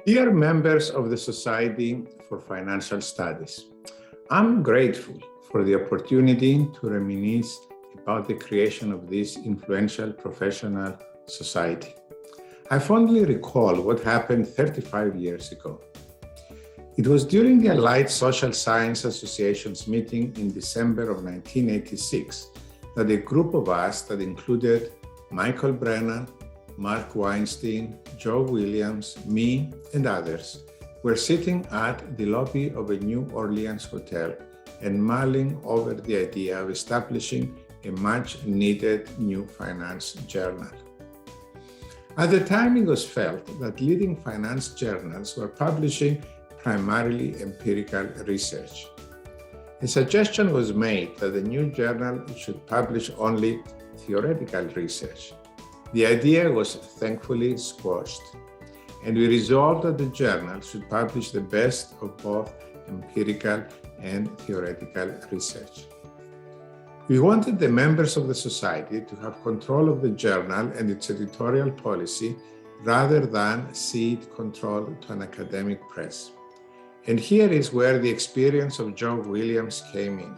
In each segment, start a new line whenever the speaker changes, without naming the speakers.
Dear members of the Society for Financial Studies, I'm grateful for the opportunity to reminisce about the creation of this influential professional society. I fondly recall what happened 35 years ago. It was during the Allied Social Science Association's meeting in December of 1986 that a group of us that included Michael Brennan, Mark Weinstein, Joe Williams, me, and others were sitting at the lobby of a New Orleans hotel and mulling over the idea of establishing a much-needed new finance journal. At the time, it was felt that leading finance journals were publishing primarily empirical research. A suggestion was made that the new journal should publish only theoretical research. The idea was thankfully squashed, and we resolved that the journal should publish the best of both empirical and theoretical research. We wanted the members of the society to have control of the journal and its editorial policy rather than cede control to an academic press. And here is where the experience of Joe Williams came in.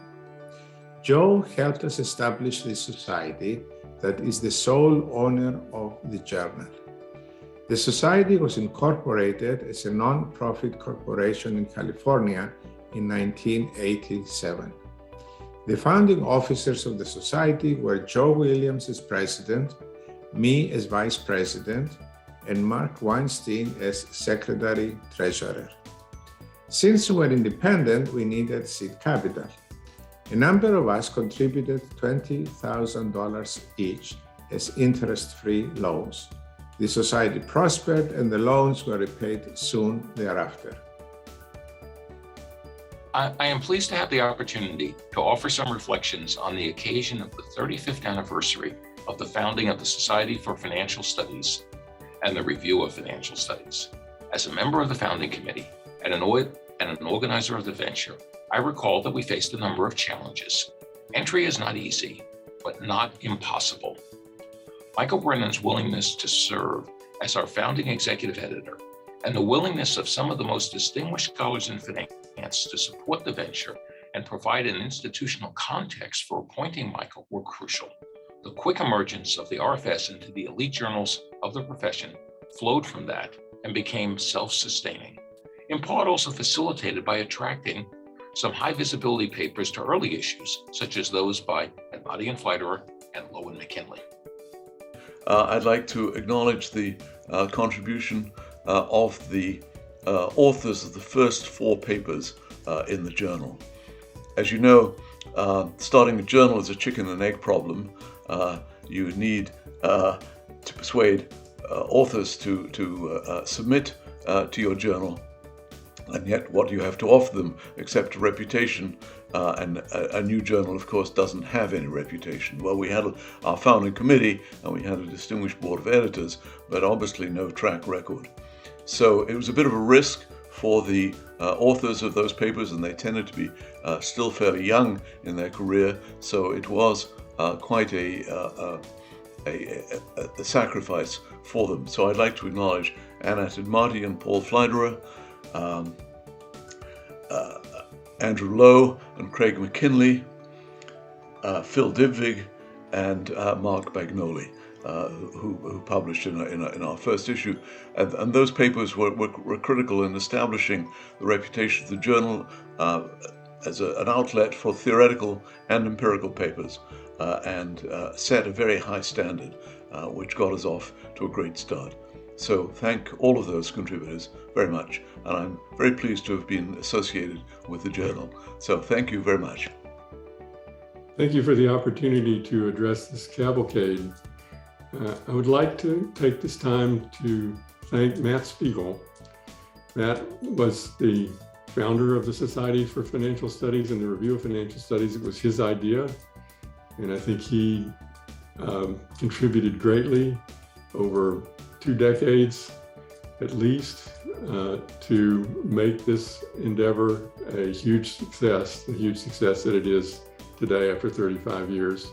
Joe helped us establish this society that is the sole owner of the journal. The society was incorporated as a non-profit corporation in California in 1987. The founding officers of the society were Joe Williams as president, me as vice president, and Mark Weinstein as secretary treasurer. Since we were independent, we needed seed capital. A number of us contributed $20,000 each as interest-free loans. The society prospered and the loans were repaid soon thereafter.
I am pleased to have the opportunity to offer some reflections on the occasion of the 35th anniversary of the founding of the Society for Financial Studies and the Review of Financial Studies. As a member of the founding committee and an organizer of the venture, I recall that we faced a number of challenges. Entry is not easy, but not impossible. Michael Brennan's willingness to serve as our founding executive editor and the willingness of some of the most distinguished scholars in finance to support the venture and provide an institutional context for appointing Michael were crucial. The quick emergence of the RFS into the elite journals of the profession flowed from that and became self-sustaining, in part also facilitated by attracting some high visibility papers to early issues, such as those by Admati and Fleiderer and Lowen McKinley.
I'd like to acknowledge the contribution of the authors of the first 4 papers in the journal. As you know, starting a journal is a chicken and egg problem. You need to persuade authors to submit to your journal. And yet what do you have to offer them except a reputation? And a new journal, of course, doesn't have any reputation. Well, we had our founding committee and we had a distinguished board of editors, but obviously no track record. So it was a bit of a risk for the authors of those papers, and they tended to be still fairly young in their career. So it was quite a sacrifice for them. So I'd like to acknowledge Anat Admati and Paul Fleiderer, Andrew Lowe and Craig McKinley, Phil Dybvig, and Mark Bagnoli, who published in our first issue. And those papers were critical in establishing the reputation of the journal as an outlet for theoretical and empirical papers, and set a very high standard, which got us off to a great start. So thank all of those contributors very much, and I'm very pleased to have been associated with the journal. So thank you very much.
Thank you for the opportunity to address this cavalcade. I would like to take this time to thank Matt Spiegel. Matt was the founder of the Society for Financial Studies and the Review of Financial Studies. It was his idea, and I think he contributed greatly over 2 decades at least to make this endeavor a huge success, the huge success that it is today after 35 years.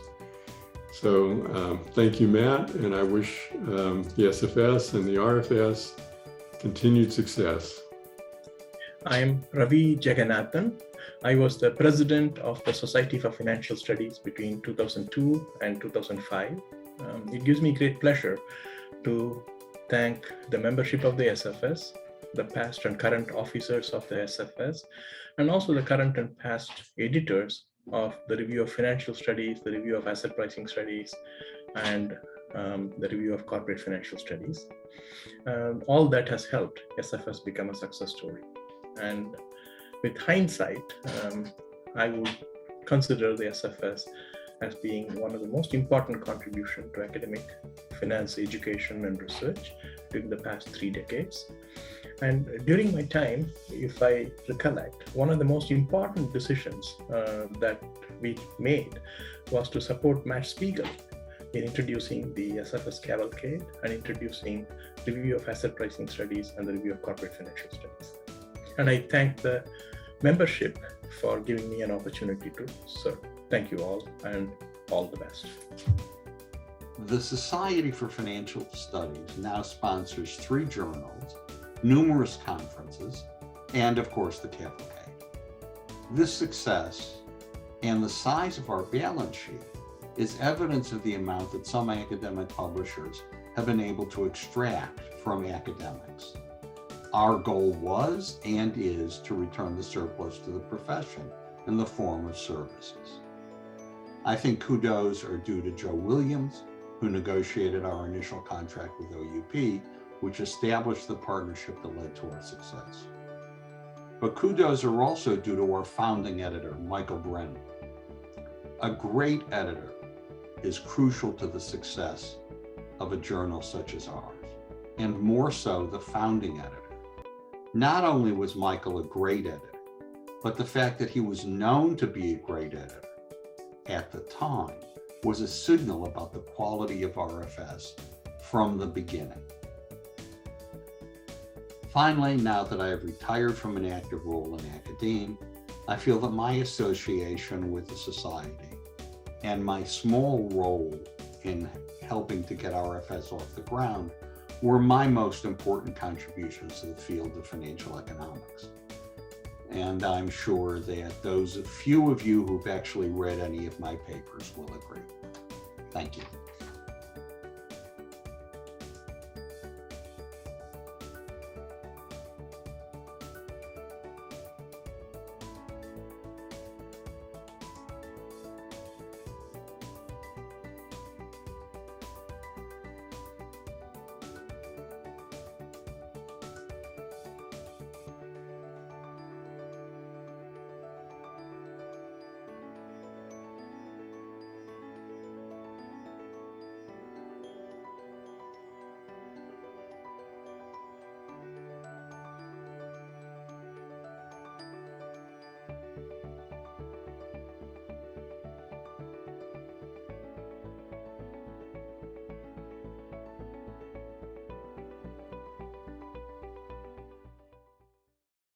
So thank you, Matt, and I wish the SFS and the RFS continued success.
I'm Ravi Jagannathan. I was the president of the Society for Financial Studies between 2002 and 2005. It gives me great pleasure to thank the membership of the SFS, the past and current officers of the SFS, and also the current and past editors of the Review of Financial Studies, the Review of Asset Pricing Studies, and the Review of Corporate Financial Studies. All that has helped SFS become a success story. And with hindsight, I would consider the SFS as being one of the most important contributions to academic finance education and research during the past 3 decades. And during my time, if I recollect, one of the most important decisions that we made was to support Matt Spiegel in introducing the SFS Cavalcade and introducing the Review of Asset Pricing Studies and the Review of Corporate Financial Studies. And I thank the membership for giving me an opportunity to serve. Thank you all, and all the best.
The Society for Financial Studies now sponsors 3 journals, numerous conferences, and of course the Cavalcade. This success and the size of our balance sheet is evidence of the amount that some academic publishers have been able to extract from academics. Our goal was and is to return the surplus to the profession in the form of services. I think kudos are due to Joe Williams, who negotiated our initial contract with OUP, which established the partnership that led to our success. But kudos are also due to our founding editor, Michael Brennan. A great editor is crucial to the success of a journal such as ours, and more so the founding editor. Not only was Michael a great editor, but the fact that he was known to be a great editor at the time was a signal about the quality of RFS from the beginning. Finally, now that I have retired from an active role in academia, I feel that my association with the Society and my small role in helping to get RFS off the ground were my most important contributions to the field of financial economics. And I'm sure that those few of you who've actually read any of my papers will agree. Thank you.